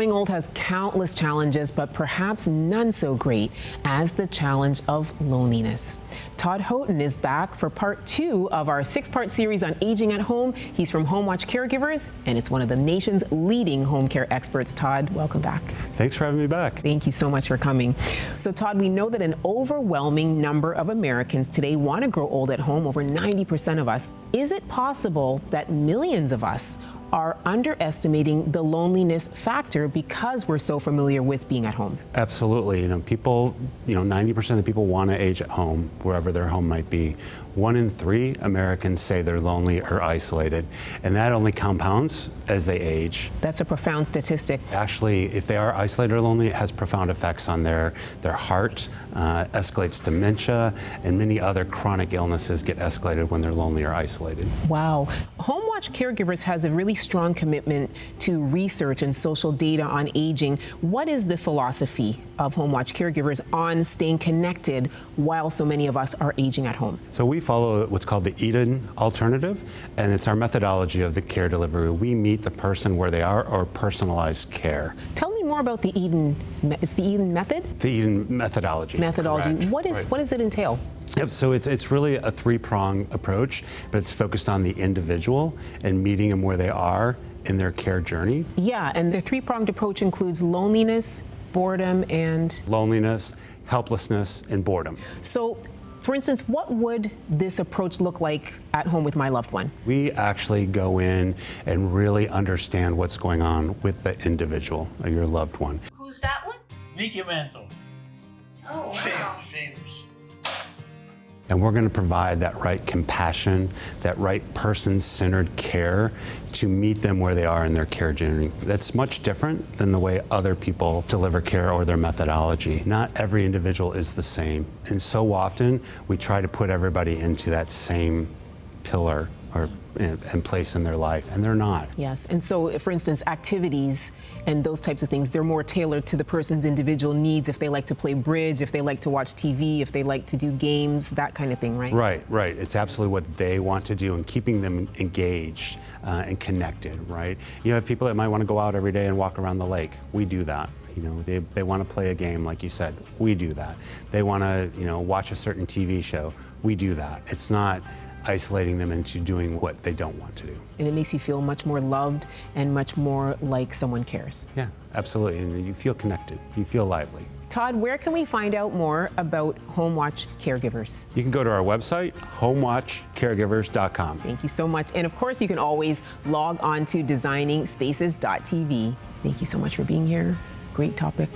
Growing old has countless challenges, but perhaps none so great as the challenge of loneliness. Todd Houghton is back for part 2 of our 6-part series on aging at home. He's from Homewatch CareGivers, and it's one of the nation's leading home care experts. Todd, welcome back. Thanks for having me back. Thank you so much for coming. So Todd, we know that an overwhelming number of Americans today want to grow old at home, over 90% of us. Is it possible that millions of us are underestimating the loneliness factor because we're so familiar with being at home? Absolutely. 90% of the people want to age at home, wherever their home might be. 1 in 3 Americans say they're lonely or isolated, and that only compounds as they age. That's a profound statistic. Actually, if they are isolated or lonely, it has profound effects on their heart, escalates dementia, and many other chronic illnesses get escalated when they're lonely or isolated. Wow. Homewatch CareGivers has a really strong commitment to research and social data on aging. What is the philosophy of Homewatch CareGivers on staying connected while so many of us are aging at home? So we follow what's called the Eden alternative, and it's our methodology of the care delivery. We meet the person where they are, or personalized care. Tell me more about the Eden. It's the Eden method? The Eden methodology. Methodology. What does it entail? Yep, so it's really a 3-prong approach, but it's focused on the individual and meeting them where they are in their care journey. Yeah, and the 3-pronged approach includes loneliness, boredom, and... Loneliness, helplessness, and boredom. So, for instance, what would this approach look like at home with my loved one? We actually go in and really understand what's going on with the individual or your loved one. Who's that one? Nicky Mento. Oh, wow. James. And we're going to provide that right compassion, that right person-centered care to meet them where they are in their care journey. That's much different than the way other people deliver care or their methodology. Not every individual is the same. And so often we try to put everybody into that same pillar and place in their life, and they're not. Yes, and so, for instance, activities and those types of things, they're more tailored to the person's individual needs, if they like to play bridge, if they like to watch TV, if they like to do games, that kind of thing, right? Right. It's absolutely what they want to do, and keeping them engaged and connected, right? You have people that might want to go out every day and walk around the lake. We do that. They want to play a game, like you said. We do that. They want to, watch a certain TV show. We do that. It's not isolating them into doing what they don't want to do. And it makes you feel much more loved and much more like someone cares. Yeah, absolutely. And you feel connected. You feel lively. Todd, where can we find out more about Homewatch CareGivers? You can go to our website, homewatchcaregivers.com. Thank you so much. And of course, you can always log on to designingspaces.tv. Thank you so much for being here. Great topic.